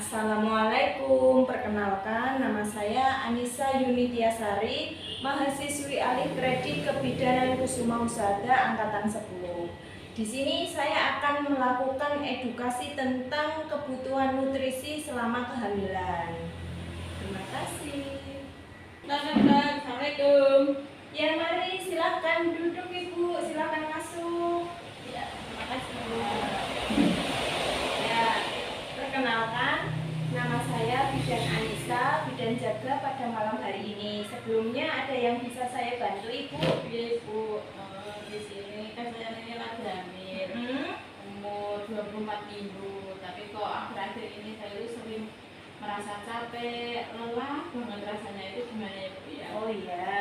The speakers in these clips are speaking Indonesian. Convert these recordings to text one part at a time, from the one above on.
Assalamualaikum, perkenalkan nama saya Anissa Yunitiasari, mahasiswi alih kredit Kebidanan Kusuma Husada angkatan 10. Di sini saya akan melakukan edukasi tentang kebutuhan nutrisi selama kehamilan. Terima kasih. Assalamualaikum. Ya, mari silahkan duduk Ibu, silahkan masuk. Ya, terima kasih Bu. Ya, perkenalkan, nama saya Bidan Anissa, bidan jaga pada malam hari ini. Sebelumnya ada yang bisa saya bantu Ibu? Iya Bu, di sini kan saya ini lagi hamil, umur 24 minggu. Tapi kok akhir-akhir ini saya itu sering merasa capek, lelah banget rasanya, itu gimana ya Bu ya? Oh iya.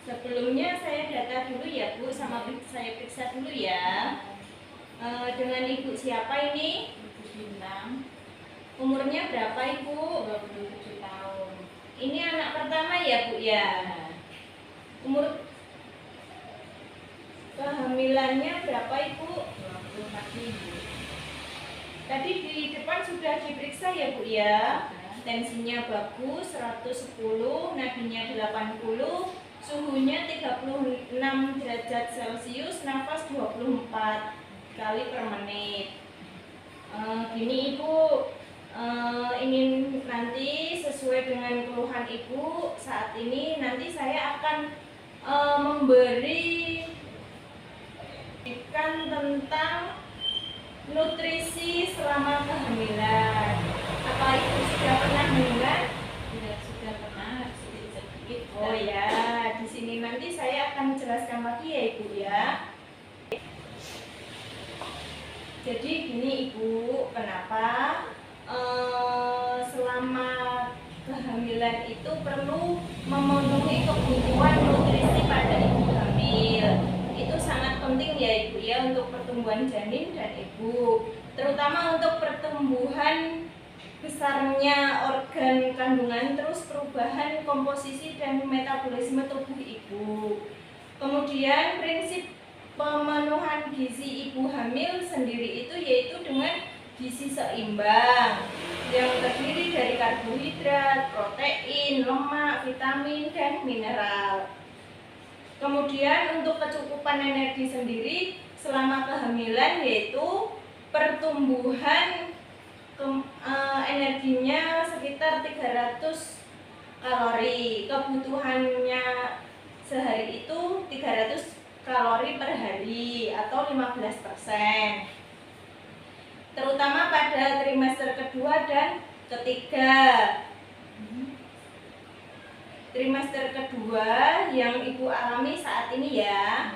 Sebelumnya saya data dulu ya Bu, sama saya periksa dulu ya. Dengan Ibu siapa ini? Ibu Bintang, Umurnya berapa Ibu? 27 tahun. Ini anak pertama ya Bu ya. Umur kehamilannya berapa Ibu? 24 minggu. Tadi di depan sudah diperiksa ya Bu ya. Tensinya bagus, 110, nadinya 80, suhunya 36 derajat Celcius, nafas 24 kali per menit. Gini Ibu, ingin nanti sesuai dengan keluhan Ibu saat ini, nanti saya akan memberikan tentang nutrisi selama kehamilan. Apa Ibu sudah pernah dengar? Ya, sudah pernah sedikit-sedikit. Oh ya, di sini nanti saya akan jelaskan lagi ya Ibu ya. Jadi gini Ibu, kenapa selama kehamilan itu perlu memenuhi kebutuhan nutrisi pada ibu hamil. Itu sangat penting ya Ibu ya untuk pertumbuhan janin dan ibu, terutama untuk pertumbuhan besarnya organ kandungan, terus perubahan komposisi dan metabolisme tubuh ibu. Kemudian prinsip pemenuhan gizi ibu hamil sendiri itu yaitu dengan gizi seimbang yang terdiri dari karbohidrat, protein, lemak, vitamin, dan mineral. Kemudian untuk kecukupan energi sendiri selama kehamilan yaitu pertumbuhan energinya sekitar 300 kalori. Kebutuhannya sehari itu 300 kalori per hari atau 15%. Terutama pada trimester kedua dan ketiga. Trimester kedua yang Ibu alami saat ini ya.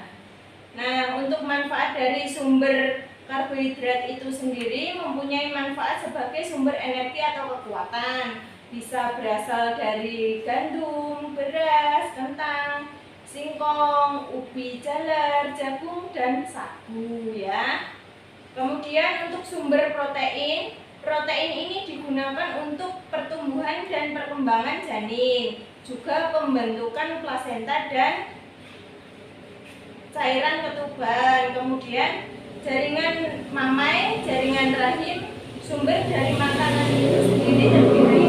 Nah, untuk manfaat dari sumber karbohidrat itu sendiri mempunyai manfaat sebagai sumber energi atau kekuatan. Bisa berasal dari gandum, beras, kentang, singkong, ubi jalar, jagung, dan sagu ya. Kemudian untuk sumber protein, protein ini digunakan untuk pertumbuhan dan perkembangan janin, juga pembentukan plasenta dan cairan ketuban. Kemudian jaringan mamai, jaringan rahim, sumber dari makanan itu sendiri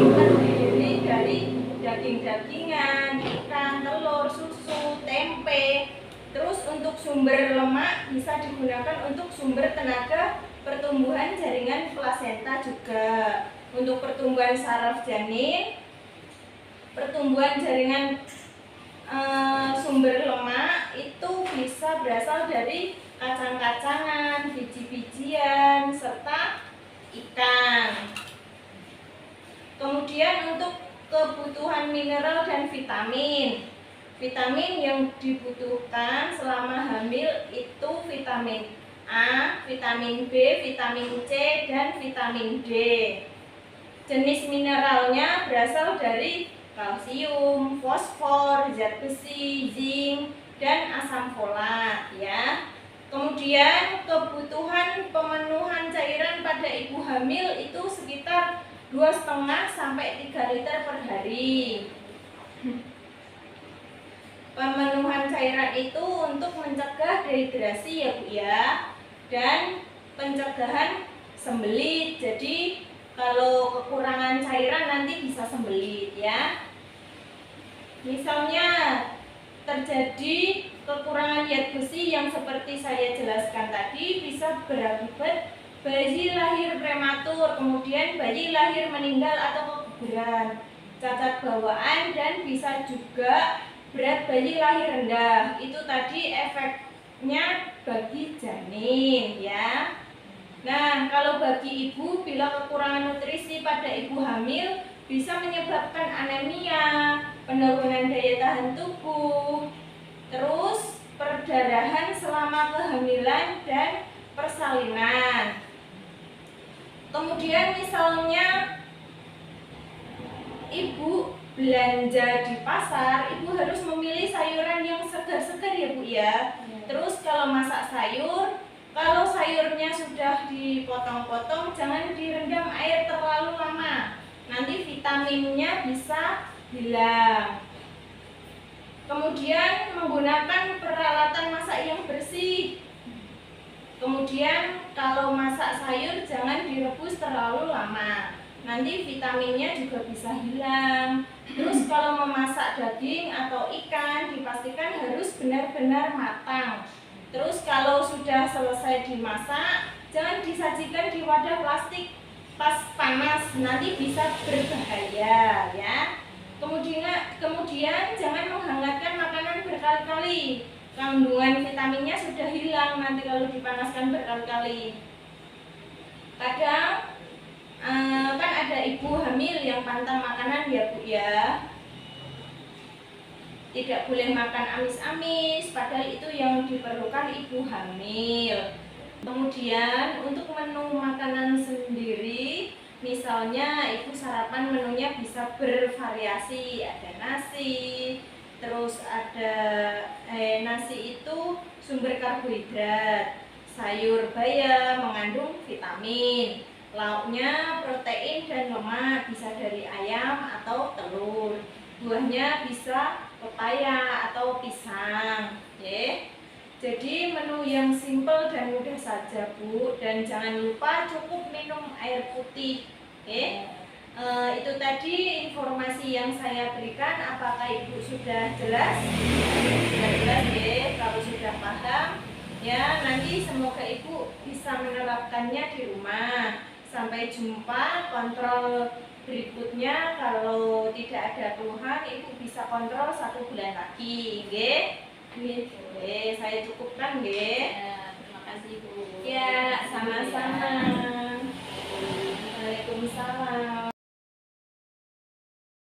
terdiri dari daging-dagingan, ikan, telur, susu, tempe. Terus untuk sumber lemak bisa digunakan untuk sumber tenaga pertumbuhan jaringan plasenta juga. Untuk pertumbuhan saraf janin, pertumbuhan jaringan sumber lemak itu bisa berasal dari kacang-kacangan, biji-bijian, serta ikan. Kemudian untuk kebutuhan mineral dan vitamin. Vitamin yang dibutuhkan selama hamil itu vitamin A, vitamin B, vitamin C, dan vitamin D. Jenis mineralnya berasal dari kalsium, fosfor, zat besi, zinc, dan asam folat ya. Kemudian kebutuhan pemenuhan cairan pada ibu hamil itu sekitar 2,5 sampai 3 liter per hari. Pemenuhan cairan itu untuk mencegah dehidrasi ya Bu ya, dan pencegahan sembelit. Jadi kalau kekurangan cairan nanti bisa sembelit ya. Misalnya terjadi kekurangan zat besi yang seperti saya jelaskan tadi, bisa berakibat bayi lahir prematur, kemudian bayi lahir meninggal atau keguguran, cacat bawaan, dan bisa juga berat bayi lahir rendah. Itu tadi efeknya bagi janin ya. Nah, kalau bagi ibu, bila kekurangan nutrisi pada ibu hamil bisa menyebabkan anemia, penurunan daya tahan tubuh, terus perdarahan selama kehamilan dan persalinan. Kemudian misalnya ibu belanja di pasar, ibu harus memilih sayuran yang segar-segar ya Bu ya. Terus kalau masak sayur, kalau sayurnya sudah dipotong-potong, jangan direndam air terlalu lama. Nanti vitaminnya bisa hilang. Kemudian menggunakan peralatan masak yang bersih. Kemudian kalau masak sayur jangan direbus terlalu lama. Nanti vitaminnya juga bisa hilang. Terus kalau memasak daging atau ikan dipastikan harus benar-benar matang. Terus kalau sudah selesai dimasak, jangan disajikan di wadah plastik pas panas, nanti bisa berbahaya ya. Kemudian jangan menghangatkan makanan berkali-kali. Kandungan vitaminnya sudah hilang nanti kalau dipanaskan berkali-kali. Kadang kan ada ibu hamil yang pantang makanan ya Bu ya. Tidak boleh makan amis-amis, padahal itu yang diperlukan ibu hamil. Kemudian untuk menu makanan sendiri, misalnya ibu sarapan menunya bisa bervariasi, ada nasi, terus ada nasi itu sumber karbohidrat, sayur bayam mengandung vitamin, lauknya protein dan lemak, bisa dari ayam atau telur, buahnya bisa pepaya atau pisang. Oke. Jadi menu yang simple dan mudah saja Bu, dan jangan lupa cukup minum air putih. Oke. Itu tadi informasi yang saya berikan. Apakah Ibu sudah jelas? Sudah jelas ya. Kalau sudah paham ya, nanti semoga Ibu bisa menerapkannya di rumah. Sampai jumpa kontrol berikutnya. Kalau tidak ada keluhan, Ibu bisa kontrol 1 bulan lagi. Oke, saya cukupkan nggih. Ya, terima kasih Bu. Ya, sama-sama. Waalaikumsalam.